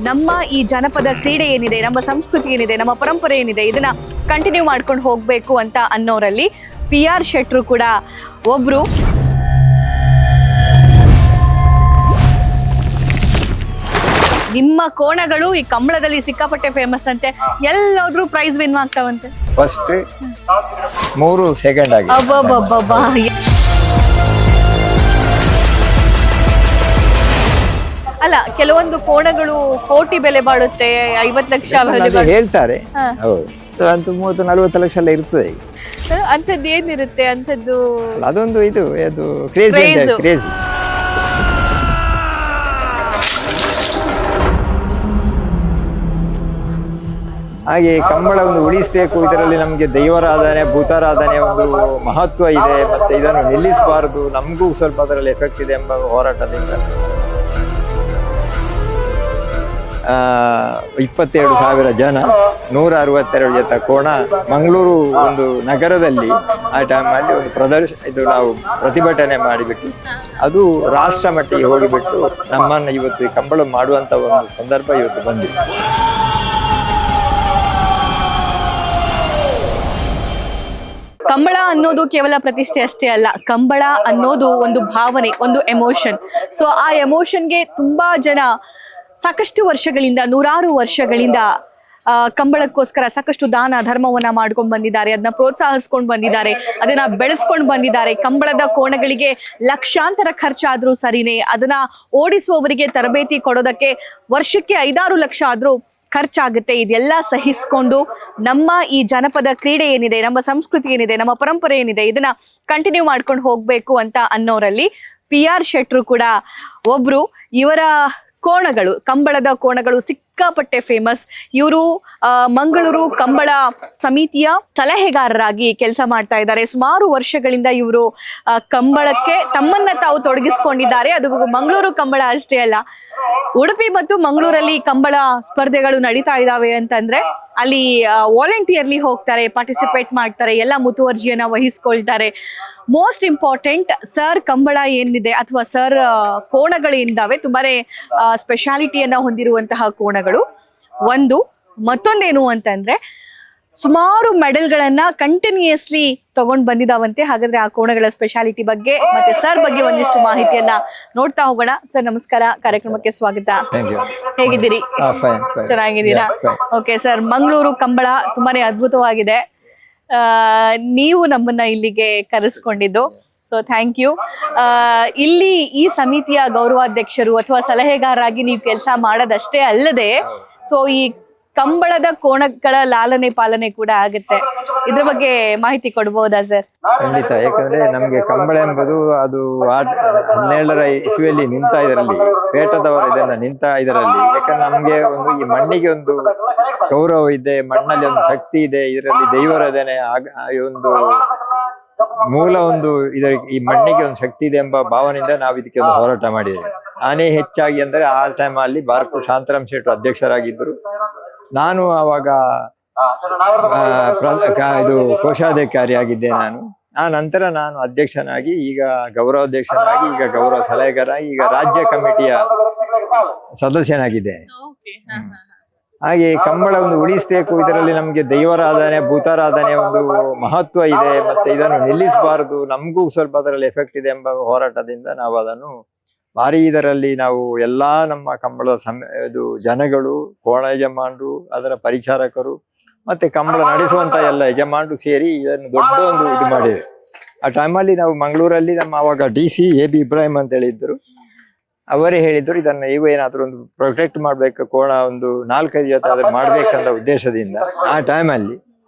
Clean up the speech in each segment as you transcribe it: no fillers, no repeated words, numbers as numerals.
ನಮ್ಮ ಈ ಜನಪದ ಕ್ರೀಡೆ ಏನಿದೆ, ನಮ್ಮ ಸಂಸ್ಕೃತಿ ಏನಿದೆ, ನಮ್ಮ ಪರಂಪರೆ ಏನಿದೆ, ಇದನ್ನ ಕಂಟಿನ್ಯೂ ಮಾಡ್ಕೊಂಡು ಹೋಗ್ಬೇಕು ಅಂತ ಅನ್ನೋರಲ್ಲಿ PR ಶೆಟ್ರು ಕೂಡ ಒಬ್ರು. ನಿಮ್ಮ ಕೋಣಗಳು ಈ ಕಂಬಳದಲ್ಲಿ ಸಿಕ್ಕಾಪಟ್ಟೆ ಫೇಮಸ್ ಅಂತೆ, ಎಲ್ಲಾದ್ರೂ ಪ್ರೈಸ್ ವಿನ್ ಆಗ್ತಾವಂತೆ. ಫಸ್ಟ್ 3 ಸೆಕೆಂಡ್ ಆಗಿ. ಅಬ್ಬಬ್ಬಬ್ಬಬ್ಬಾ. ಅಲ್ಲ, ಕೆಲವೊಂದು ಕೋಣಗಳು ಕೋಟಿ ಬೆಲೆ ಬಾಳುತ್ತೆ, 50 ಲಕ್ಷ ಬೆಲೆ ಹೇಳ್ತಾರೆ. ಹೌದು, ಅಂತೂ 30-40 ಲಕ್ಷ ಎಲ್ಲ ಇರ್ತದೆ ಈಗ. ಅಂತದ್ದು ಏನಿರುತ್ತೆ ಅಂತದ್ದು? ಅದೊಂದು ಇದು ಅದು ಕ್ರೇಜಿ ಕ್ರೇಜಿ. ಹಾಗೆ ಕಂಬಳ ಒಂದು ಉಳಿಸಬೇಕು, ಇದರಲ್ಲಿ ನಮಗೆ ದೈವಾರಾಧನೆ ಭೂತಾರಾಧನೆ ಒಂದು ಮಹತ್ವ ಇದೆ, ಮತ್ತೆ ಇದನ್ನು ನಿಲ್ಲಿಸಬಾರದು, ನಮಗೂ ಸ್ವಲ್ಪ ಅದರಲ್ಲಿ ಎಫೆಕ್ಟ್ ಇದೆ ಎಂಬ ಹೋರಾಟದಿಂದ 27,000 ಜನ, 162 ಜೊತೆ ಕೋಣ ಮಂಗಳೂರು ಒಂದು ನಗರದಲ್ಲಿ ಆ ಟೈಮಲ್ಲಿ ಒಂದು ಇದು ನಾವು ಪ್ರತಿಭಟನೆ ಮಾಡಿಬಿಟ್ಟು ಅದು ರಾಷ್ಟ್ರ ಮಟ್ಟಿಗೆ ಹೋಗಿಬಿಟ್ಟು ನಮ್ಮನ್ನು ಇವತ್ತು ಈ ಕಂಬಳ ಮಾಡುವಂತ ಒಂದು ಸಂದರ್ಭ ಇವತ್ತು ಬಂದಿದೆ. ಕಂಬಳ ಅನ್ನೋದು ಕೇವಲ ಪ್ರತಿಷ್ಠೆ ಅಷ್ಟೇ ಅಲ್ಲ, ಕಂಬಳ ಅನ್ನೋದು ಒಂದು ಭಾವನೆ, ಒಂದು ಎಮೋಷನ್. ಸೊ ಆ ಎಮೋಷನ್ಗೆ ತುಂಬಾ ಜನ ಸಾಕಷ್ಟು ವರ್ಷಗಳಿಂದ, 100 ವರ್ಷಗಳಿಂದ ಕಂಬಳಕ್ಕೋಸ್ಕರ ಸಾಕಷ್ಟು ದಾನ ಧರ್ಮವನ್ನ ಮಾಡ್ಕೊಂಡು ಬಂದಿದ್ದಾರೆ, ಅದನ್ನ ಪ್ರೋತ್ಸಾಹಿಸ್ಕೊಂಡು ಬಂದಿದ್ದಾರೆ, ಅದನ್ನ ಬೆಳೆಸ್ಕೊಂಡು ಬಂದಿದ್ದಾರೆ. ಕಂಬಳದ ಕೋಣಗಳಿಗೆ ಲಕ್ಷಾಂತರ ಖರ್ಚಾದ್ರೂ ಸರಿನೇ, ಅದನ್ನ ಓಡಿಸುವವರಿಗೆ ತರಬೇತಿ ಕೊಡೋದಕ್ಕೆ ವರ್ಷಕ್ಕೆ 5-6 ಲಕ್ಷ ಆದ್ರೂ ಖರ್ಚಾಗುತ್ತೆ. ಇದೆಲ್ಲ ಸಹಿಸ್ಕೊಂಡು ನಮ್ಮ ಈ ಜನಪದ ಕ್ರೀಡೆ ಏನಿದೆ, ನಮ್ಮ ಸಂಸ್ಕೃತಿ ಏನಿದೆ, ನಮ್ಮ ಪರಂಪರೆ ಏನಿದೆ, ಇದನ್ನ ಕಂಟಿನ್ಯೂ ಮಾಡ್ಕೊಂಡು ಹೋಗ್ಬೇಕು ಅಂತ ಅನ್ನೋರಲ್ಲಿ PR ಶೆಟ್ರು ಕೂಡ ಒಬ್ರು. ಇವರ ಕೋಣಗಳು, ಕಂಬಳದ ಕೋಣಗಳು ಸಿಕ್ಕಾಪಟ್ಟೆ ಫೇಮಸ್. ಇವರು ಮಂಗಳೂರು ಕಂಬಳ ಸಮಿತಿಯ ಸಲಹೆಗಾರರಾಗಿ ಕೆಲಸ ಮಾಡ್ತಾ ಇದ್ದಾರೆ. ಸುಮಾರು ವರ್ಷಗಳಿಂದ ಇವರು ಕಂಬಳಕ್ಕೆ ತಮ್ಮನ್ನ ತಾವು ತೊಡಗಿಸ್ಕೊಂಡಿದ್ದಾರೆ. ಅದು ಮಂಗಳೂರು ಕಂಬಳ ಅಷ್ಟೇ ಅಲ್ಲ, ಉಡುಪಿ ಮತ್ತು ಮಂಗಳೂರಲ್ಲಿ ಕಂಬಳ ಸ್ಪರ್ಧೆಗಳು ನಡೀತಾ ಇದ್ದಾವೆ ಅಂತಂದ್ರೆ ಅಲ್ಲಿ ವಾಲಂಟಿಯರ್ಲಿ ಹೋಗ್ತಾರೆ, ಪಾರ್ಟಿಸಿಪೇಟ್ ಮಾಡ್ತಾರೆ, ಎಲ್ಲ ಮುತುವರ್ಜಿಯನ್ನ ವಹಿಸ್ಕೊಳ್ತಾರೆ. ಮೋಸ್ಟ್ ಇಂಪಾರ್ಟೆಂಟ್, ಸರ್ ಕಂಬಳ ಏನಿದೆ ಅಥವಾ ಸರ್ ಕೋಣಗಳೇನಿದ್ದಾವೆ ತುಂಬಾನೇ ಸ್ಪೆಷಾಲಿಟಿಯನ್ನ ಹೊಂದಿರುವಂತಹ ಕೋಣಗಳು. ಮತ್ತೊಂದೇನು ಅಂತಂದ್ರೆ ಸುಮಾರು ಮೆಡಲ್ಗಳನ್ನ ಕಂಟಿನ್ಯೂಯಸ್ಲಿ ತಗೊಂಡ್ ಬಂದಿದಾವಂತೆ. ಹಾಗಾದ್ರೆ ಆ ಕೋಣಗಳ ಸ್ಪೆಷಾಲಿಟಿ ಬಗ್ಗೆ ಮತ್ತೆ ಸರ್ ಬಗ್ಗೆ ಒಂದಿಷ್ಟು ಮಾಹಿತಿಯನ್ನ ನೋಡ್ತಾ ಹೋಗೋಣ. ಸರ್ ನಮಸ್ಕಾರ, ಕಾರ್ಯಕ್ರಮಕ್ಕೆ ಸ್ವಾಗತ. ಹೇಗಿದ್ದೀರಿ? ಚೆನ್ನಾಗಿದ್ದೀರಾ? ಓಕೆ ಸರ್, ಮಂಗಳೂರು ಕಂಬಳ ತುಂಬಾನೇ ಅದ್ಭುತವಾಗಿದೆ. ನೀವು ನಮ್ಮನ್ನ ಇಲ್ಲಿಗೆ ಕರೆಸ್ಕೊಂಡಿದ್ದು, ಸೊ ಥ್ಯಾಂಕ್ ಯು. ಇಲ್ಲಿ ಈ ಸಮಿತಿಯ ಗೌರವಾಧ್ಯಕ್ಷರು ಅಥವಾ ಸಲಹೆಗಾರರಾಗಿ ನೀವು ಕೆಲಸ ಮಾಡೋದಷ್ಟೇ ಅಲ್ಲದೆ, ಸೊ ಈ ಕಂಬಳದ ಕೋಣಗಳ ಲಾಲನೆ ಪಾಲನೆ ಕೂಡ ಆಗುತ್ತೆ. ಇದ್ರ ಬಗ್ಗೆ ಮಾಹಿತಿ ಕೊಡ್ಬೋದಾ ಸರ್? ಖಂಡಿತ. ಯಾಕಂದ್ರೆ ನಮ್ಗೆ ಕಂಬಳ ಎಂಬುದು ಅದು 17ರ ಇಸ್ವಿಯಲ್ಲಿ ನಿಂತ ಇದರಲ್ಲಿ, ಪೇಟದವರು ಇದನ್ನ ನಿಂತ ಇದರಲ್ಲಿ. ಯಾಕಂದ್ರೆ ನಮ್ಗೆ ಒಂದು ಈ ಮಣ್ಣಿಗೆ ಒಂದು ಗೌರವ ಇದೆ, ಮಣ್ಣಲ್ಲಿ ಒಂದು ಶಕ್ತಿ ಇದೆ, ಇದರಲ್ಲಿ ದೈವಾರಾಧನೆ ಒಂದು ಮೂಲ ಒಂದು ಈ ಮಣ್ಣಿಗೆ ಒಂದು ಶಕ್ತಿ ಇದೆ ಎಂಬ ಭಾವನೆಯಿಂದ ನಾವು ಇದಕ್ಕೆ ಒಂದು ಹೋರಾಟ ಮಾಡಿದ್ದೇವೆ. ನಾನೇ ಹೆಚ್ಚಾಗಿ ಅಂದ್ರೆ ಆ ಟೈಮಲ್ಲಿ ಬಾರ್ಕು ಶಾಂತರಾಮ್ ಶೆಟ್ರು ಅಧ್ಯಕ್ಷರಾಗಿದ್ದರು. ನಾನು ಅವಾಗ ಇದು ಕೋಶಾಧಿಕಾರಿಯಾಗಿದ್ದೆ. ಆ ನಂತರ ನಾನು ಅಧ್ಯಕ್ಷನಾಗಿ, ಈಗ ಗೌರವಾಧ್ಯಕ್ಷನಾಗಿ, ಈಗ ಗೌರವ ಸಲಹೆಗಾರಾಗಿ, ಈಗ ರಾಜ್ಯ ಕಮಿಟಿಯ ಸದಸ್ಯನಾಗಿದ್ದೇನೆ. ಹಾಗೆ ಕಂಬಳ ಒಂದು ಉಳಿಸಬೇಕು, ಇದರಲ್ಲಿ ನಮಗೆ ದೈವಾರಾಧನೆ ಭೂತಾರಾಧನೆ ಒಂದು ಮಹತ್ವ ಇದೆ, ಮತ್ತೆ ಇದನ್ನು ನಿಲ್ಲಿಸಬಾರದು, ನಮಗೂ ಸ್ವಲ್ಪ ಅದರಲ್ಲಿ ಎಫೆಕ್ಟ್ ಇದೆ ಎಂಬ ಹೋರಾಟದಿಂದ ನಾವು ಅದನ್ನು ಭಾರಿ ಇದರಲ್ಲಿ ನಾವು ಎಲ್ಲಾ ನಮ್ಮ ಕಂಬಳದ ಇದು ಜನಗಳು, ಕೋಣ ಯಜಮಾನರು, ಅದರ ಪರಿಚಾರಕರು, ಮತ್ತೆ ಕಂಬಳ ನಡೆಸುವಂತ ಎಲ್ಲ ಯಜಮಾನರು ಸೇರಿ ಇದನ್ನು ದೊಡ್ಡ ಒಂದು ಇದು ಮಾಡಿದೆ. ಆ ಟೈಮಲ್ಲಿ ನಾವು ಮಂಗಳೂರಲ್ಲಿ ನಮ್ಮ ಅವಾಗ DC AB ಇಬ್ರಾಹಿಂ ಅಂತ ಹೇಳಿದ್ರು. ಅವರೇ ಹೇಳಿದ್ರು ಇದನ್ನ ಈಗ ಏನಾದ್ರು ಒಂದು ಪ್ರೊಟೆಕ್ಟ್ ಮಾಡ್ಬೇಕು, ಕೋಣ ಒಂದು 4-5 ಜೊತೆ ಅದ್ರ ಮಾಡ್ಬೇಕಂತ ಉದ್ದೇಶದಿಂದ. ಆ ಟೈಮಲ್ಲಿ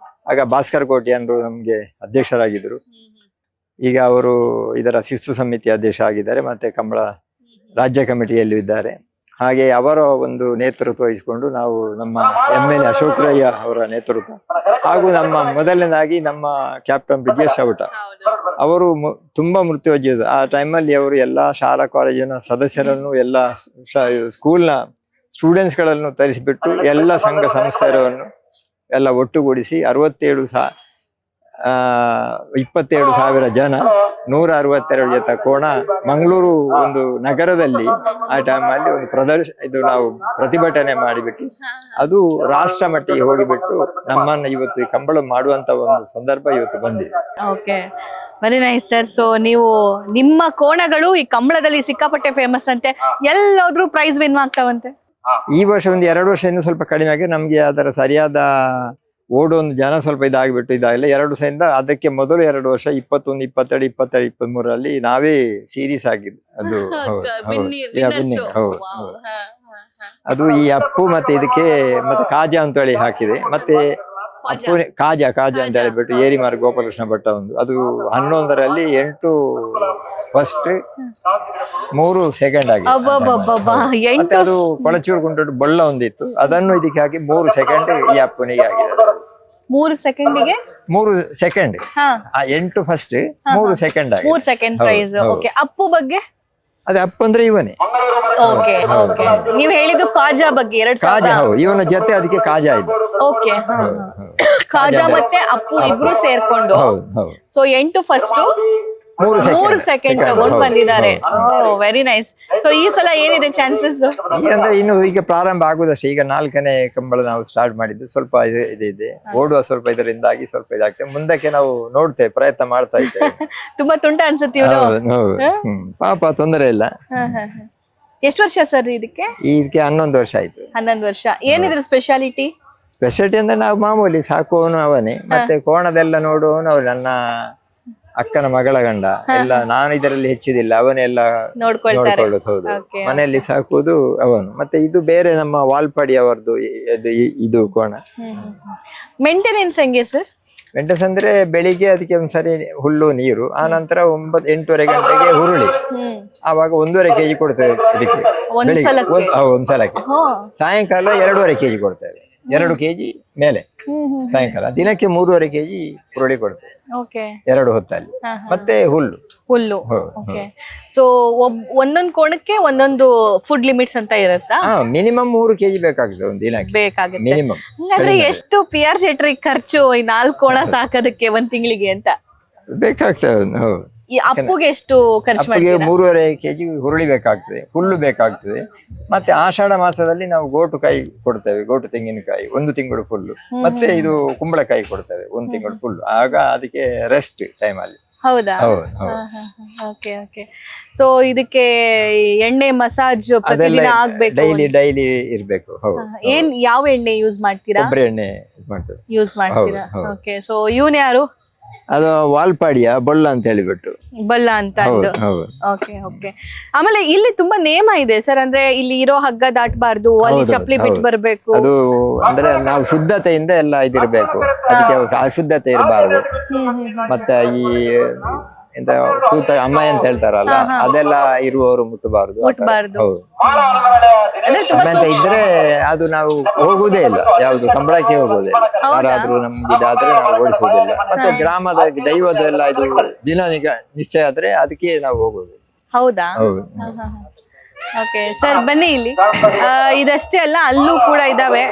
ಆಗ ಭಾಸ್ಕರ್ ಕೋಟಿ ಅಂದ್ರು ನಮ್ಗೆ ಅಧ್ಯಕ್ಷರಾಗಿದ್ರು. ಈಗ ಅವರು ಇದರ ಶಿಸ್ತು ಸಮಿತಿ ಅಧ್ಯಕ್ಷ ಆಗಿದ್ದಾರೆ, ಮತ್ತೆ ಕಂಬಳ ರಾಜ್ಯ ಕಮಿಟಿಯಲ್ಲೂ ಇದ್ದಾರೆ. ಹಾಗೆ ಅವರ ಒಂದು ನೇತೃತ್ವ ವಹಿಸಿಕೊಂಡು ನಾವು ನಮ್ಮ MLA ಅಶೋಕ್ ರಯ್ಯ ಅವರ ನೇತೃತ್ವ, ಹಾಗೂ ನಮ್ಮ ಮೊದಲನೇದಾಗಿ ನಮ್ಮ ಕ್ಯಾಪ್ಟನ್ ಬ್ರಿಜೇಶ್ ಚೌಟ ಅವರು ತುಂಬಾ ಮೃತ್ಯುವಜ್ಜಿದ್ರು. ಆ ಟೈಮಲ್ಲಿ ಅವರು ಎಲ್ಲಾ ಶಾಲಾ ಕಾಲೇಜಿನ ಸದಸ್ಯರನ್ನು, ಎಲ್ಲ ಸ್ಕೂಲ್ನ ಸ್ಟೂಡೆಂಟ್ಸ್ಗಳನ್ನು ತರಿಸಿಬಿಟ್ಟು ಎಲ್ಲ ಸಂಘ ಸಂಸ್ಥೆಯನ್ನು ಎಲ್ಲ ಒಟ್ಟುಗೂಡಿಸಿ 67 27,000 ಜನ, 162 ಜೊತೆ ಕೋಣ, ಮಂಗಳೂರು ಒಂದು ನಗರದಲ್ಲಿ ಆ ಟೈಮಲ್ಲಿ ಒಂದು ಇದು ನಾವು ಪ್ರತಿಭಟನೆ ಮಾಡಿಬಿಟ್ಟು ಅದು ರಾಷ್ಟ್ರ ಮಟ್ಟಿಗೆ ಹೋಗಿಬಿಟ್ಟು ನಮ್ಮನ್ನು ಇವತ್ತು ಈ ಕಂಬಳ ಮಾಡುವಂತ ಒಂದು ಸಂದರ್ಭ ಇವತ್ತು ಬಂದಿದೆ. Okay, very nice sir. So ನೀವು ನಿಮ್ಮ ಕೋಣಗಳು ಈ ಕಂಬಳದಲ್ಲಿ ಸಿಕ್ಕಾಪಟ್ಟೆ ಫೇಮಸ್ ಅಂತೆ, ಎಲ್ಲೋದ್ರೂ ಪ್ರೈಸ್ ವಿನ್ ಆಗ್ತಾವಂತೆ. ಈ ವರ್ಷ ಒಂದು 2 ವರ್ಷದಿಂದ ಸ್ವಲ್ಪ ಕಡಿಮೆ ಆಗಿ ನಮ್ಗೆ ಅದರ ಸರಿಯಾದ ಓಡೋ ಒಂದು ಜನ ಸ್ವಲ್ಪ ಇದಾಗಿಬಿಟ್ಟು ಇದಾಗಿಲ್ಲ. 2 ವರ್ಷದಿಂದ ಅದಕ್ಕೆ ಮೊದಲು 2 ವರ್ಷ 21, 22, 22, 23ರಲ್ಲಿ ನಾವೇ ಸೀರೀಸ್ ಆಗಿದ್ದು ಅದು. ಅದು ಈ ಅಪ್ಪು ಮತ್ತೆ ಇದಕ್ಕೆ ಮತ್ತೆ ಕಾಜಾ ಅಂತ ಹೇಳಿ ಹಾಕಿದೆ. ಮತ್ತೆ ಅಪ್ಪು ಕಾಜಾ ಅಂತ ಹೇಳಿಬಿಟ್ಟು ಏರಿಮಾರ್ ಗೋಪಾಲಕೃಷ್ಣ ಭಟ್ಟ ಒಂದು, ಅದು 11ರಲ್ಲಿ 8 ಫಸ್ಟ್ 3 ಸೆಕೆಂಡ್ ಆಗಿದೆ. ಮತ್ತೆ ಅದು ಕೊಳಚೂರು ಗುಂಟು ಬೊಳ್ಳ ಒಂದಿತ್ತು, ಅದನ್ನು ಇದಕ್ಕೆ ಹಾಕಿ 3 ಸೆಕೆಂಡ್ ಈ ಅಪ್ಪನಿಗೆ ಆಗಿದೆ. 3 ಸೆಕೆಂಡಿಗೆ 3 ಸೆಕೆಂಡ್, 8 ಫಸ್ಟ್ 3 ಸೆಕೆಂಡ್ ಆಗಿದೆ. 3 ಸೆಕೆಂಡ್ ಪ್ರೈಸ್. ಓಕೆ, ಅಪ್ಪು ಬಗ್ಗೆ? ಅದೇ ಅಪ್ಪು ಅಂದ್ರೆ ಇವನೇ. ಓಕೆ ಓಕೆ, ನೀವು ಹೇಳಿದ್ದು ಕಾಜಾ ಬಗ್ಗೆ. ಕಾಜಾ, ಹೌದು, ಇವನ ಜೊತೆ ಅದಕ್ಕೆ ಕಾಜಾ ಇದೆ. ಓಕೆ, ಕಾಜಾ ಮತ್ತೆ ಅಪ್ಪು ಇಬ್ರು ಸೇರ್ಕೊಂಡು. ಸೊ 8 ಫಸ್ಟ್ 3 ಸೆಕೆಂಡ್ ತಗೊಂಡು ಬಂದಿದ್ದಾರೆ. Very nice. ಸೊ ಈ ಸಲ ಏನಿದೆ ಚಾನ್ಸಸ್? ಅಂದ್ರೆ ಇನ್ನು ಈಗ ಪ್ರಾರಂಭ ಆಗುದಷ್ಟೇ. ಈಗ 4ನೇ ಕಂಬಳ ನಾವು ಸ್ಟಾರ್ಟ್ ಮಾಡಿದ್ದು, ಸ್ವಲ್ಪ ಇದೆ ಓಡುವ ಸ್ವಲ್ಪ ಇದರಿಂದಾಗಿ ಸ್ವಲ್ಪ ಇದಾಗ್ತದೆ. ಮುಂದಕ್ಕೆ ನಾವು ನೋಡ್ತೇವೆ, ಪ್ರಯತ್ನ ಮಾಡ್ತಾ ಇದ್ದೇವೆ. ತುಂಬಾ ತುಂಟ ಅನ್ಸುತ್ತೆ ಇವ್ರು. ಪಾಪ, ತೊಂದರೆ ಇಲ್ಲ. ಎಷ್ಟು ವರ್ಷ ಸರ್ ಇದಕ್ಕೆ? 11 ವರ್ಷ ಆಯ್ತು. 11 ವರ್ಷ. ಏನಿದ್ರ ಸ್ಪೆಷಾಲಿಟಿ ಅಂದ್ರೆ ನಾವು ಮಾಮೂಲಿ ಸಾಕುವವನು ಅವನೇ, ಮತ್ತೆ ಕೋಣದೆಲ್ಲ ನೋಡುವವನು ಅವ್ರು. ನನ್ನ ಅಕ್ಕನ ಮಗಳ ಗಂಡ ಎಲ್ಲ, ನಾನು ಇದರಲ್ಲಿ ಹೆಚ್ಚಿದಿಲ್ಲ, ಅವನೆಲ್ಲ ನೋಡ್ಕೊಳ್ಳೋದು. ಹೌದು, ಮನೆಯಲ್ಲಿ ಸಾಕುವುದು ಅವನು. ಮತ್ತೆ ಇದು ಬೇರೆ ನಮ್ಮ ವಾಲ್ಪಾಡಿ ಅವರದ್ದು ಇದು ಕೋಣ. ಮೇಂಟೆನೆನ್ಸ್ ಹೆಂಗೆ ಸರ್? ಮೇಂಟೆನೆನ್ಸ್ ಅಂದ್ರೆ ಬೆಳಿಗ್ಗೆ ಅದಕ್ಕೆ ಒಂದ್ಸರಿ ಹುಲ್ಲು ನೀರು, ಆ ನಂತರ 8-8:30 ಗಂಟೆಗೆ ಹುರುಳಿ, ಆವಾಗ 1.5 kg ಕೊಡ್ತೇವೆ ಇದಕ್ಕೆ ಒಂದ್ಸಲಕ್ಕೆ. ಸಾಯಂಕಾಲ 2.5 kg ಕೊಡ್ತೇವೆ, 2 kg ಮೇಲೆ. ಸಾಯಂಕಾಲ ದಿನಕ್ಕೆ 3.5 kg ಹುರುಳಿ ಕೊಡ್ತೇವೆ, 2 ಹೊತ್ತಲ್ಲಿ. ಮತ್ತೆ ಹುಲ್ಲು. ಸೊ ಒಂದೊಂದು ಕೋಣಕ್ಕೆ ಒಂದೊಂದು ಫುಡ್ ಲಿಮಿಟ್ಸ್ ಅಂತ ಇರುತ್ತಾ? ಮಿನಿಮಮ್ 3 kg ಬೇಕಾಗ್ತದೆ ಒಂದು ದಿನಕ್ಕೆ, ಬೇಕಾಗುತ್ತೆ ಮಿನಿಮಮ್. ಹಂಗಾದ್ರೆ ಎಷ್ಟು PR ಶೆಟ್ರಿ ಖರ್ಚು ಈ 4 ಕೋಣ ಸಾಕೋದಕ್ಕೆ ಒಂದ್ ತಿಂಗಳಿಗೆ ಅಂತ ಬೇಕಾಗ್ತದೆ? ಹೌದು. ಈ ಅಪ್ಪುಗೆ ಎಷ್ಟು ಖರ್ಚು ಮಾಡ್ತೀರಾ? 3.5 kg ಹುರುಳಿ ಬೇಕಾಗ್ತದೆ, ಹುಲ್ಲು ಬೇಕಾಗ್ತದೆ. ಮತ್ತೆ ಆಷಾಢ ಮಾಸದಲ್ಲಿ ನಾವು ಗೋಟುಕಾಯಿ ಕೊಡ್ತೇವೆ, ಗೋಟು ತೆಂಗಿನಕಾಯಿ 1 ತಿಂಗಳು ಫುಲ್ಲು. ಮತ್ತೆ ಇದು ಕುಂಬಳಕಾಯಿ ಕೊಡ್ತೇವೆ 1 ತಿಂಗಳು ಫುಲ್ಲು. ಆಗ ಅದಕ್ಕೆ ರೆಸ್ಟ್ ಟೈಮ್ ಅಲ್ಲಿ. ಹೌದಾ? Okay okay. ಸೊ ಇದಕ್ಕೆ ಎಣ್ಣೆ ಮಸಾಜ್ ಪ್ರತಿದಿನ ಆಗ್ಬೇಕು, ಡೈಲಿ ಇರ್ಬೇಕು. ಏನ್ ಯಾವ ಎಣ್ಣೆ ಯೂಸ್ ಮಾಡ್ತೀರಾ? ಕೊಬ್ಬರಿ ಎಣ್ಣೆ ಯೂಸ್ ಮಾಡ್ತೀರಾ? ಓಕೆ. ಸೊ ಇವನ್ ಯಾರು? ಅದು ವಾಲ್ಪಾಡಿಯ ಬೊಳ್ಳ ಅಂತ ಹೇಳಿಬಿಟ್ಟು. ಬೊಳ್ಳ ಅಂತ. Okay okay. ಆಮೇಲೆ ಇಲ್ಲಿ ತುಂಬಾ ನೇಮ ಇದೆ ಸರ್, ಅಂದ್ರೆ ಇಲ್ಲಿ ಇರೋ ಹಗ್ಗ ದಾಟಬಾರ್ದು, ಅಲ್ಲಿ ಚಪ್ಪಲಿ ಬಿಟ್ಟು ಬರ್ಬೇಕು. ಅದು ಅಂದ್ರೆ ನಾವು ಶುದ್ಧತೆಯಿಂದ ಎಲ್ಲ ಇದಿರ್ಬೇಕು, ಅದಕ್ಕೆ ಅಶುದ್ಧತೆ ಇರಬಾರ್ದು. ಮತ್ತೆ ಈ ಎಂತ ಸೂತ ಅಮ್ಮ ಅಂತ ಹೇಳ್ತಾರಲ್ಲ, ಅದೆಲ್ಲ ಇರುವವರು ಮುಟ್ಟಬಾರ್ದು. ಅಂತ ಇದ್ರೆ ಅದು ನಾವು ಹೋಗುದೇ ಇಲ್ಲ, ಯಾವ್ದು ಕಂಬಳಕ್ಕೆ ಹೋಗುದೇ ಇಲ್ಲ. ಯಾರಾದ್ರೂ ನಮ್ಗೆ ಇದಾದ್ರೆ ನಾವು ಓಡಿಸುವುದಿಲ್ಲ. ಮತ್ತೆ ಗ್ರಾಮದ ದೈವದ ಎಲ್ಲ ಇದು ದಿನ ನಿಶ್ಚಯ ಆದ್ರೆ ಅದಕ್ಕೆ ನಾವು ಹೋಗುದು. ಹೌದಾ? ಹೌದು. ಓಕೆ ಸರ್, ಬನ್ನಿ ಇಲ್ಲಿ. ಇದಷ್ಟೇ ಅಲ್ಲ, ಅಲ್ಲೂ ಕೂಡ ಇದಾವೆ.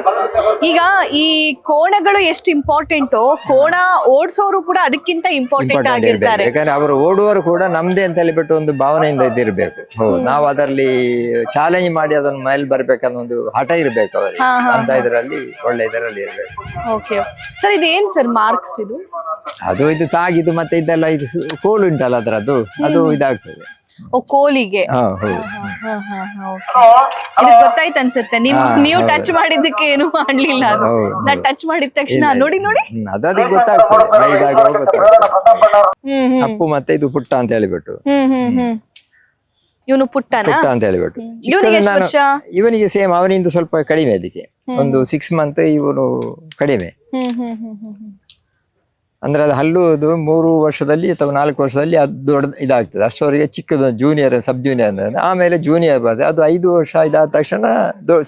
ಈಗ ಈ ಕೋಣಗಳು ಎಷ್ಟು ಇಂಪಾರ್ಟೆಂಟು, ಕೋಣ ಓಡಿಸೋರು ಕೂಡ ಅದಕ್ಕಿಂತ ಇಂಪಾರ್ಟೆಂಟ್ ಆಗಿರ್ತಾರೆ. ಯಾಕಂದ್ರೆ ಅವರು ಓಡುವವರು ಕೂಡ ನಮ್ದೇ ಅಂತ ಹೇಳಿಬಿಟ್ಟು ಒಂದು ಭಾವನೆಯಿಂದ ಇದಿರ್ಬೇಕು. ನಾವು ಅದರಲ್ಲಿ ಚಾಲೆಂಜ್ ಮಾಡಿ ಅದನ್ನ ಮೇಲೆ ಬರ್ಬೇಕನ್ನೋ ಒಂದು ಹಠ ಇರ್ಬೇಕು ಅವರಿಗೆ, ಅಂತ ಇದರಲ್ಲಿ ಒಳ್ಳೆ ಇದರಲ್ಲಿ ಇರ್ಬೇಕು. ಓಕೆ ಸರ್, ಇದೇನ್ ಸರ್ ಮಾರ್ಕ್ಸ್ ಇದು? ಇದು ತಾಗಿದ್ದು ಮತ್ತೆ ಇದೆಲ್ಲ ಇದು ಕೋಲು ಉಂಟಲ್ಲ ಅದರದ್ದು, ಅದು ಇದಾಗ್ತದೆ. ಕೋಲಿಗೆ ಗೊತ್ತಾಯ್ತು ಅನ್ಸುತ್ತೆ. ನೀವು ಟಚ್ ಮಾಡಿದ್ದಕ್ಕೆ ಏನು ಮಾಡ್ಲಿಲ್ಲ, ನಾ ಟಚ್ ಮಾಡಿದ ತಕ್ಷಣ ನೋಡಿ ಅಪ್ಪು ಮತ್ತೆ ಇದು ಪುಟ್ಟ ಅಂತ ಹೇಳಿಬಿಟ್ಟು. ಇವನು ಪುಟ್ಟ ಅಂತ ಹೇಳಿಬಿಟ್ಟು. ಇವನಿಗೆ ಸೇಮ್ ಅವನಿಂದ ಸ್ವಲ್ಪ ಕಡಿಮೆ, ಅದಕ್ಕೆ ಒಂದು 6 ಮಂತ್ ಇವನು ಕಡಿಮೆ. ಅಂದ್ರೆ ಅದು ಹಲ್ಲುದು 3 ವರ್ಷದಲ್ಲಿ ಅಥವಾ 4 ವರ್ಷದಲ್ಲಿ ಅದು ದೊಡ್ಡ ಇದಾಗ್ತದೆ. ಅಷ್ಟವರೆಗೆ ಚಿಕ್ಕದು ಜೂನಿಯರ್, ಸಬ್ ಜೂನಿಯರ್ ಅಂದ್ರೆ, ಆಮೇಲೆ ಜೂನಿಯರ್ ಬರ್ತದೆ. ಅದು 5 ವರ್ಷ ಇದಾದ ತಕ್ಷಣ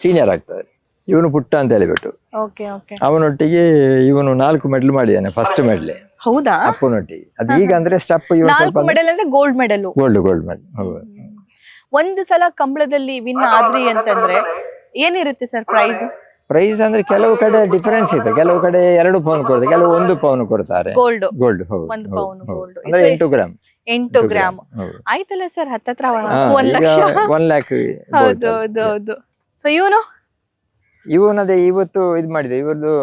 ಸೀನಿಯರ್ ಆಗ್ತದೆ. ಇವನು ಪುಟ್ಟ ಅಂತ ಹೇಳಿಬಿಟ್ಟು. ಅವನೊಟ್ಟಿಗೆ ಇವನು 4 ಮೆಡಲ್ ಮಾಡಿದ್ದಾನೆ, ಫಸ್ಟ್ ಮೆಡಲ್. ಹೌದಾ? ಅಪ್ಪನೊಟ್ಟಿಗೆ. ಅದು ಈಗ ಅಂದ್ರೆ ಸ್ಟೆಪ್ ಇವನು ಸ್ವಲ್ಪ ಗೋಲ್ಡ್ ಮೆಡಲ್. Gold medal. ಹೌದು. ಒಂದು ಸಲ ಕಂಬಳದಲ್ಲಿ ವಿನ್ ಆದ್ರಿ ಅಂತಂದ್ರೆ ಏನಿರುತ್ತೆ ಸರ್ ಪ್ರೈಸ್? ಪ್ರೈಸ್ ಅಂದ್ರೆ ಕೆಲವು ಕಡೆ ಡಿಫರೆನ್ಸ್ ಇದೆ, ಕೆಲವು ಕಡೆ 2 ಪೌನ್ ಕೊಡ್ತಾರೆ, ಕೆಲವು 1 ಪೌನ್ ಕೊಡ್ತಾರೆ ಗೋಲ್ಡ್ ಗೋಲ್ಡ್. ಹೌದು 1 ಪೌನ್ ಗೋಲ್ಡ್ ಅಂದ್ರೆ 8 ಗ್ರಾಮ್. 8 ಗ್ರಾಮ್ ಹೌದು. ಆಯ್ತಲ್ಲ ಸರ್, ಹತ್ತತ್ರ ಹಾ, 1 ಈಗ ಲಕ್ಷ. 1 ಲ್ಯಾಕ್. ಹೌದು ಹೌದು ಹೌದು. ಸೊ ಇವನದೇ ಇವತ್ತು ಇದು ಮಾಡಿದೆ, ಇವ್ರದ್ದು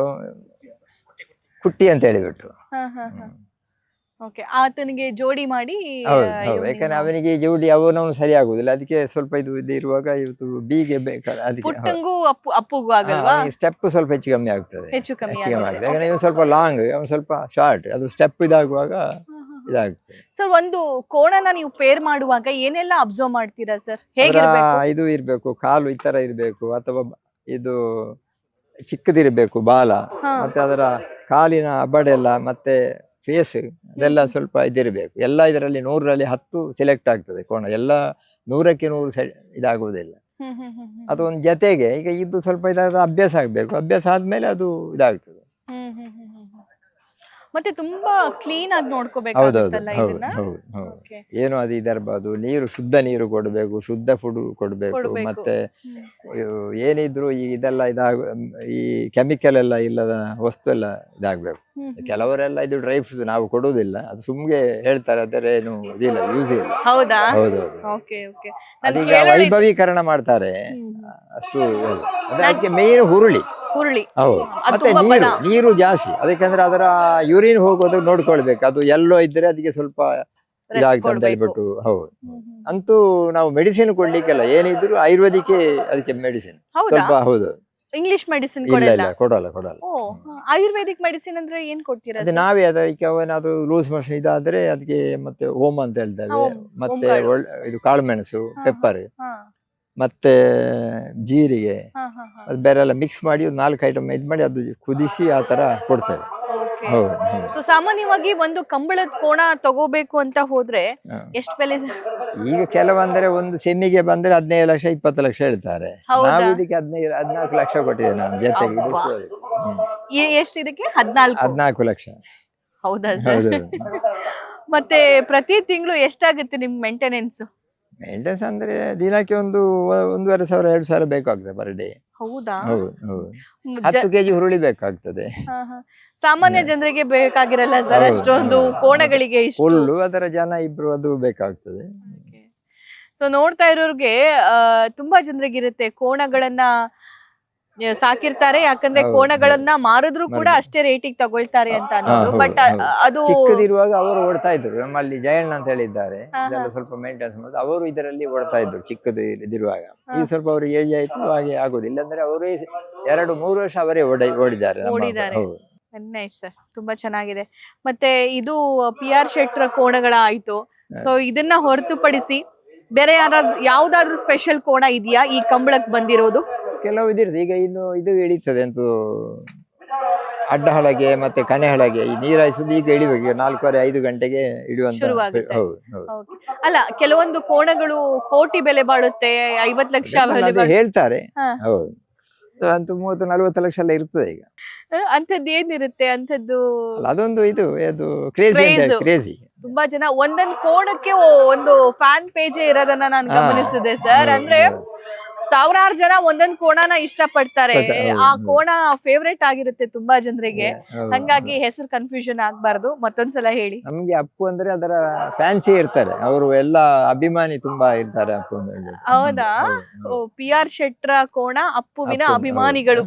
ಕುಟ್ಟಿ ಅಂತ ಹೇಳಿಬಿಟ್ಟು. ಓಕೆ, ಆತನಿಗೆ ಜೋಡಿ ಮಾಡಿ. ಹೌದು ಹೌದು, ಯಾಕಂದ್ರೆ ಅವನಿಗೆ ಜೋಡಿ ಅವನವನು ಸರಿ ಆಗುದಿಲ್ಲ, ಅದಕ್ಕೆ ಸ್ವಲ್ಪ ಇದು ಇರುವಾಗ ಇವತ್ತು ಬೀಗೆ ಬೇಕಲ್ಲ, ಅದಕ್ಕೆ ಪುಟ್ಟಂಗೂ ಅಪ್ಪುಗೂ ಆಗಲ್ವಾ? ಸ್ಟೆಪ್ ಸ್ವಲ್ಪ ಹೆಚ್ಚು ಕಮ್ಮಿ ಆಗ್ತದೆ. ಹೆಚ್ಚು ಕಮ್ಮಿ ಆಗುತ್ತೆ, ಯಾಕಂದ್ರೆ ಇವನು ಸ್ವಲ್ಪ ಲಾಂಗ್, ಅವನು ಸ್ವಲ್ಪ ಶಾರ್ಟ್, ಅದು ಸ್ಟೆಪ್ ಇದಾಗುವಾಗ ಇದಾಗ್ತದೆ. ಸರ್, ಒಂದು ಕೋಣನ ನೀವು ಪೇರ್ ಮಾಡುವಾಗ ಏನೆಲ್ಲ ಅಬ್ಸರ್ವ್ ಮಾಡ್ತೀರಾ ಸರ್? ಹೇಗಿರ್ಬೇಕು? ಇದು ಇರ್ಬೇಕು, ಕಾಲು ಈ ತರ ಇರ್ಬೇಕು, ಅಥವಾ ಇದು ಚಿಕ್ಕದಿರ್ಬೇಕು ಬಾಲ, ಮತ್ತೆ ಅದರ ಕಾಲಿನ ಅಬಡೆಲ್ಲ, ಮತ್ತೆ ಫೇಸ್ ಅದೆಲ್ಲ ಸ್ವಲ್ಪ ಇದಿರ್ಬೇಕು. ಎಲ್ಲ ಇದರಲ್ಲಿ 100ರಲ್ಲಿ 10 ಸೆಲೆಕ್ಟ್ ಆಗ್ತದೆ ಕೋಣ, ಎಲ್ಲ 100ಕ್ಕೆ 100 ಇದಾಗುವುದಿಲ್ಲ. ಅದು ಒಂದು ಜೊತೆಗೆ ಈಗ ಇದು ಸ್ವಲ್ಪ ಇದಾದ ಅಭ್ಯಾಸ ಆಗ್ಬೇಕು, ಅಭ್ಯಾಸ ಆದ್ಮೇಲೆ ಅದು ಇದಾಗ್ತದೆ. ಮತ್ತೆ ತುಂಬಾ ಕ್ಲೀನ್ ಆಗಿ ಹೌದೌದು ನೋಡ್ಕೋಬೇಕಾಗುತ್ತಲ್ಲ ಹೌದು ಇದನ್ನ? ಹೌದು ಹೌದು. ಏನು ಅದು ಇದರ್ಬೋದು, ನೀರು ಶುದ್ಧ ನೀರು ಕೊಡಬೇಕು, ಶುದ್ಧ ಫುಡ್ ಕೊಡಬೇಕು, ಮತ್ತೆ ಏನಿದ್ರು ಈ ಇದೆಲ್ಲ ಈ ಕೆಮಿಕಲ್ ಎಲ್ಲ ಇಲ್ಲದ ವಸ್ತು ಎಲ್ಲ ಇದಾಗಬೇಕು. ಕೆಲವರೆಲ್ಲ ಇದು ಡ್ರೈ ಫ್ರೂಟ್ಸ್ ನಾವು ಕೊಡುವುದಿಲ್ಲ, ಅದು ಸುಮ್ಗೆ ಹೇಳ್ತಾರೆ, ಅದರ ಏನು ಇದಿಲ್ಲ, ಯೂಸ್ ಇಲ್ಲ. ಹೌದಾ? ಹೌದೌದು. Okay okay. ಅದೀಗ ವೈಭವೀಕರಣ ಮಾಡ್ತಾರೆ ಅಷ್ಟು ಇಲ್ಲ. ಅದಕ್ಕೆ ಮೇನ್ ಹುರುಳಿ. ಹೌದು, ಮತ್ತೆ ನೀರು ಜಾಸ್ತಿ, ಅದಕ್ಕಂದ್ರೆ ಅದರ ಯೂರಿನ್ ಹೋಗೋದು ನೋಡ್ಕೊಳ್ಬೇಕು, ಅದು ಎಲ್ಲೋ ಇದ್ರೆ ಅದಕ್ಕೆ ಸ್ವಲ್ಪ ಇದಾಗ್ತದೆ ಅಂತ ಹೇಳ್ಬಿಟ್ಟು. ಹೌದು, ಅಂತೂ ನಾವು ಮೆಡಿಸಿನ್ ಕೊಡ್ಲಿಕ್ಕೆಲ್ಲ, ಏನಿದ್ರು ಆಯುರ್ವೇದಿಕ್ ಅದಕ್ಕೆ ಮೆಡಿಸಿನ್ ಸ್ವಲ್ಪ. ಹೌದು, ಇಂಗ್ಲಿಷ್ ಮೆಡಿಸಿನ್ ಇಲ್ಲ ಕೊಡಲ್ಲ. ಆಯುರ್ವೇದಿಕ್ ಮೆಡಿಸಿನ್ ಅಂದ್ರೆ ಏನ್ ಕೊಡ್ತೀರಾ? ಅದೇ ನಾವೇ ಅದಕ್ಕೆ ಅವನಾದ್ರು ಲೂಸ್ ಮೋಷನ್ ಇದಾದ್ರೆ ಅದಕ್ಕೆ ಮತ್ತೆ ಹೋಮ ಅಂತ ಹೇಳ್ತೇವೆ, ಮತ್ತೆ ಇದು ಕಾಳುಮೆಣಸು, ಪೆಪ್ಪರ್, ಮತ್ತೆ ಜೀರಿಗೆ, ಅದು ಬೇರೆ ಎಲ್ಲ ಮಿಕ್ಸ್ ಮಾಡಿ ಒಂದು 4 ಐಟಮ್ ಇದು ಮಾಡಿ ಅದು ಕುದಿಸಿ ಆ ತರ ಕೊಡ್ತೇವೆ. ಸೊ ಸಾಮಾನ್ಯವಾಗಿ ಒಂದು ಕಂಬಳದ ಕೋಣ ತಗೋಬೇಕು ಅಂತ ಹೋದ್ರೆ ಎಷ್ಟು ಬೆಲೆ? ಈಗ ಕೆಲವಂದ್ರೆ ಒಂದು ಸೆಮಿಗೆ ಬಂದ್ರೆ 15 ಲಕ್ಷ 20 ಲಕ್ಷ ಹೇಳ್ತಾರೆ. ನಾವು ಇದಕ್ಕೆ 14 ಲಕ್ಷ ಕೊಟ್ಟಿದ್ದೇವೆ ನಾನು ಜೊತೆಗೆ. ಎಷ್ಟು ಇದಕ್ಕೆ? 14 ಲಕ್ಷ. ಹೌದಾ ಸರ್? ಮತ್ತೆ ಪ್ರತಿ ತಿಂಗಳು ಎಷ್ಟಾಗುತ್ತೆ ನಿಮ್ ಮೇಂಟೆನೆನ್ಸ್? ಮೇಂಟೆನೆನ್ಸ್ ಅಂದ್ರೆ ದಿನಕ್ಕೆ ಒಂದು 1,500 2,000 ಬೇಕಾಗ್ತದೆ ಪರ್ ಡೇ. ಹೌದಾ? ಹೌದು 10 ಕೆಜಿ ಹುರುಳಿ ಬೇಕಾಗ್ತದೆ. ಸಾಮಾನ್ಯ ಜನರಿಗೆ ಬೇಕಾಗಿರಲ್ಲ ಸರ್ ಅಷ್ಟೊಂದು ಕೋಣಗಳಿಗೆ. ಹುಲ್ಲು ಅದರ ಜನ ಇಬ್ರು ಅದು ಬೇಕಾಗ್ತದೆ. ಸೊ ನೋಡ್ತಾ ಇರೋರ್ಗೆ ತುಂಬಾ ಜನರಿಗೆ ಇರುತ್ತೆ, ಕೋಣಗಳನ್ನ ಸಾಕಿರ್ತಾರೆ, ಯಾಕಂದ್ರೆ ಕೋಣಗಳನ್ನ ಮಾರಿದ್ರು ಕೂಡ ಅಷ್ಟೇ ರೇಟಿಗೆ ತಗೊಳ್ತಾರೆ ಅಂತ ಅನ್ನೋದು. ಬಟ್ ಅದು ಚಿಕ್ಕದಿರುವಾಗ ಅವರು ಓಡ್ತಾ ಇದ್ರು, ನಮ್ಮಲ್ಲಿ ಜಯಣ್ಣ ಅಂತ ಹೇಳಿದ್ದಾರೆ, ಇದೆಲ್ಲ ಸ್ವಲ್ಪ ಮೇಂಟೆನೆನ್ಸ್ ಮಾಡೋದು, ಅವರು ಇದರಲ್ಲಿ ಓಡ್ತಾ ಇದ್ರು ಚಿಕ್ಕದಿರುವಾಗ. ಈಗ ಸ್ವಲ್ಪ ಅವ್ರಿಗೆ ಏಜ್ ಆಯ್ತು, ಹಾಗೆ ಆಗೋದಿಲ್ಲ. ಅಂದ್ರೆ ಅವರೇ 2-3 ವರ್ಷ ಅವರೇ ಓಡಿದ್ದಾರೆ. ನೈಸ್ ಸರ್, ತುಂಬಾ ಚೆನ್ನಾಗಿದೆ. ಮತ್ತೆ ಇದು PR ಶೆಟ್ರ ಕೋಣಗಳ ಆಯ್ತು. ಸೊ ಇದನ್ನ ಹೊರತುಪಡಿಸಿ ಬೇರೆ ಯಾವ್ದಾದ್ರು ಸ್ಪೆಷಲ್ ಕೋಣ ಇದೆಯಾ ಈ ಕಂಬಳಕ್ಕೆ ಬಂದಿರೋದು? ಕೆಲವು ಇದಿರ್ತದೆ, ಈಗ ಇನ್ನು ಇದು ಇಳೀತದೆ ಅಂತ ಅಡ್ಡ ಹಳಗೆ ಮತ್ತೆ ಕನೆ ಹಳಗೆ, ಈ ನೀರಾಯಿಸುದು ಈಗ ಇಳಿಬೇಕು, 4:30-5 ಗಂಟೆಗೆ ಇಡುವಂತ. ಅಲ್ಲ, ಕೆಲವೊಂದು ಕೋಣಗಳು ಕೋಟಿ ಬೆಲೆ ಬಾಳುತ್ತೆ, 50 ಲಕ್ಷ ಹೇಳ್ತಾರೆ. ಹೌದು, ಅಂತೂ 30-40 ಲಕ್ಷ ಎಲ್ಲ ಇರ್ತದೆ ಈಗ. ಅಂತದ್ದು ಏನಿರುತ್ತೆ ಅಂತದ್ದು? ಅದೊಂದು ಇದು ಅದು ಕ್ರೇಜಿ. ತುಂಬಾ ಜನ ಒಂದೊಂದು ಕೋಣಕ್ಕೆ ಒಂದು ಫ್ಯಾನ್ ಪೇಜ್ ಇರೋದನ್ನ ನಾನು ಗಮನಿಸಿದೆ ಸರ್. ಅಂದ್ರೆ ಸಾವಿರಾರು ಜನ ಒಂದೊಂದು ಕೋಣನ ಇಷ್ಟ ಪಡ್ತಾರೆ, ಆ ಕೋಣ ಫೇವ್ರೇಟ್ ಆಗಿರುತ್ತೆ ತುಂಬಾ ಜನರಿಗೆ. ಹಂಗಾಗಿ ಹೆಸರು ಕನ್ಫ್ಯೂಷನ್ ಆಗ್ಬಾರ್ದು, ಮತ್ತೊಂದ್ಸಲ ಹೇಳಿ. ನಮ್ಗೆ ಅಪ್ಪು ಅಂದ್ರೆ ಅದರ ಫ್ಯಾನ್ಸಿ ಇರ್ತಾರೆ, ಅವರು ಎಲ್ಲ ಅಭಿಮಾನಿ ತುಂಬಾ ಇರ್ತಾರೆ ಅಪ್ಪು. ಹೌದಾ? PR ಶೆಟ್ರ ಕೋಣ ಅಪ್ಪುವಿನ ಅಭಿಮಾನಿಗಳು.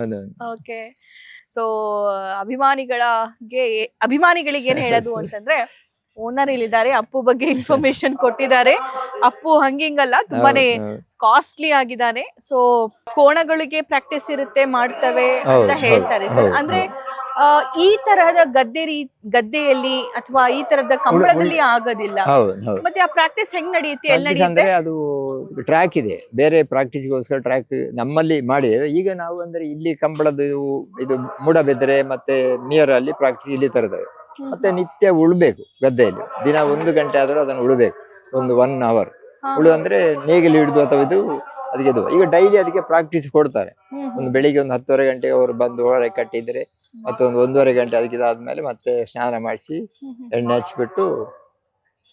ಓಕೆ. ಸೊ ಅಭಿಮಾನಿಗಳಿಗೆ ಏನ್ ಹೇಳೋದು ಅಂತಂದ್ರೆ, ಓನರ್ ಇಲ್ಲಿದ್ದಾರೆ, ಅಪ್ಪು ಬಗ್ಗೆ ಇನ್ಫಾರ್ಮೇಶನ್ ಕೊಟ್ಟಿದ್ದಾರೆ. ಅಪ್ಪು ಹಂಗಿಂಗಲ್ಲ, ತುಂಬಾನೇ ಕಾಸ್ಟ್ಲಿ ಆಗಿದ್ದಾನೆ. ಸೊ ಕೋಣಗಳಿಗೆ ಪ್ರಾಕ್ಟೀಸ್ ಇರುತ್ತೆ, ಮಾಡ್ತವೆ ಅಂತ ಹೇಳ್ತಾರೆ ಸರ್. ಅಂದ್ರೆ ಈ ತರಹದ ಗದ್ದೆಯಲ್ಲಿ ಅಥವಾ ಈ ತರಹದ ಕಂಬಳದಲ್ಲಿ ಆಗೋದಿಲ್ಲ. ಮತ್ತೆ ಆ ಪ್ರಾಕ್ಟೀಸ್ ಹೆಂಗ್ ನಡೆಯುತ್ತೆ, ಎಲ್ಲಿ ನಡೆಯುತ್ತೆ? ಅದು ಟ್ರ್ಯಾಕ್ ಇದೆ, ಬೇರೆ ಪ್ರಾಕ್ಟೀಸ್ಗೋಸ್ಕರ ಟ್ರ್ಯಾಕ್ ನಮ್ಮಲ್ಲಿ ಮಾಡಿದ್ದೇವೆ. ಈಗ ನಾವು ಅಂದ್ರೆ ಇಲ್ಲಿ ಕಂಬಳದ ಇದು ಮೂಡಬಿದ್ರೆ ಮತ್ತೆ ಮಿಯರ್ ಅಲ್ಲಿ ಪ್ರಾಕ್ಟೀಸ್ ಇಲ್ಲಿ ತರ್ತೇವೆ. ಮತ್ತೆ ನಿತ್ಯ ಉಳ್ಬೇಕು ಗದ್ದೆಯಲ್ಲಿ, ದಿನ 1 ಗಂಟೆ ಆದ್ರೂ ಅದನ್ನು ಉಳ್ಬೇಕು, ಒಂದು 1 ಅವರ್ ಉಳು ಅಂದ್ರೆ ನೇಗಿಲು ಹಿಡಿದು ಅಥವಾ ಇದು ಅದಕ್ಕೆ ಇದು. ಈಗ ಡೈಲಿ ಅದಕ್ಕೆ ಪ್ರಾಕ್ಟೀಸ್ ಕೊಡ್ತಾರೆ. ಒಂದು ಬೆಳಿಗ್ಗೆ 10:30 ಗಂಟೆಗೆ ಅವರು ಬಂದು ಹೊರಗೆ ಕಟ್ಟಿದ್ರೆ ಮತ್ತೆ 1-1.5 ಗಂಟೆ ಅದಕ್ಕೆ ಆದ್ಮೇಲೆ ಮತ್ತೆ ಸ್ನಾನ ಮಾಡಿಸಿ ಎಣ್ಣೆ ಹಚ್ಚಿಬಿಟ್ಟು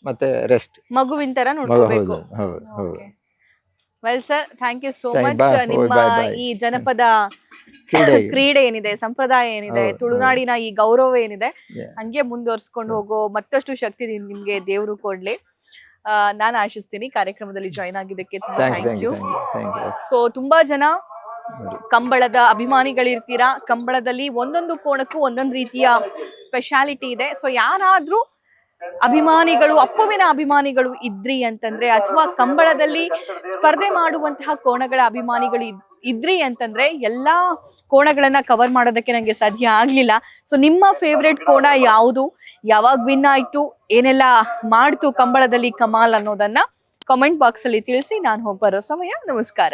ಮತ್ತೆ ರೆಸ್ಟ್. ಮಗುವಿನ ತರ ನೋಡ್ಕೋಬೇಕು. ಹೌದು. Well sir, thank you so Thank- much. bye. ನಿಮ್ಮ Bye, bye. ಈ ಜನಪದ ಕ್ರೀಡೆ. ಕ್ರೀಡೆ ಏನಿದೆ, ಸಂಪ್ರದಾಯ ಏನಿದೆ, ಹೌದು, ತುಳುನಾಡಿನ ಈ ಗೌರವ ಏನಿದೆ, Yeah. ಹಂಗೆ ಮುಂದುವರ್ಸ್ಕೊಂಡು ಹೋಗೋ ಮತ್ತಷ್ಟು ಶಕ್ತಿ ನಿಮ್ಗೆ ದೇವ್ರು ಕೊಡ್ಲಿ. ನಾನು ಆಶಿಸ್ತೀನಿ. ಕಾರ್ಯಕ್ರಮದಲ್ಲಿ ಜಾಯ್ನ್ ಆಗಿದ್ದಕ್ಕೆ ತುಂಬಾ thank thank you. You. So ತುಂಬಾ ಜನ ಕಂಬಳದ ಅಭಿಮಾನಿಗಳಿರ್ತೀರಾ. ಕಂಬಳದಲ್ಲಿ ಒಂದೊಂದು ಕೋಣಕ್ಕೂ ಒಂದೊಂದು ರೀತಿಯ ಸ್ಪೆಷಾಲಿಟಿ ಇದೆ. ಸೊ ಯಾರಾದ್ರೂ ಅಭಿಮಾನಿಗಳು, ಅಪ್ಪುವಿನ ಅಭಿಮಾನಿಗಳು ಇದ್ರಿ ಅಂತಂದ್ರೆ, ಅಥವಾ ಕಂಬಳದಲ್ಲಿ ಸ್ಪರ್ಧೆ ಮಾಡುವಂತಹ ಕೋಣಗಳ ಅಭಿಮಾನಿಗಳು ಇದ್ರಿ ಅಂತಂದ್ರೆ, ಎಲ್ಲಾ ಕೋಣಗಳನ್ನ ಕವರ್ ಮಾಡೋದಕ್ಕೆ ನಂಗೆ ಸಾಧ್ಯ ಆಗ್ಲಿಲ್ಲ. ಸೊ ನಿಮ್ಮ ಫೇವ್ರೆಟ್ ಕೋಣ ಯಾವುದು, ಯಾವಾಗ ವಿನ್ ಆಯ್ತು, ಏನೆಲ್ಲ ಮಾಡ್ತು ಕಂಬಳದಲ್ಲಿ ಕಮಾಲ್ ಅನ್ನೋದನ್ನ ಕಾಮೆಂಟ್ ಬಾಕ್ಸ್ ಅಲ್ಲಿ ತಿಳಿಸಿ. ನಾನು ಹೋಗಿ ಬರೋ ಸಮಯ. ನಮಸ್ಕಾರ.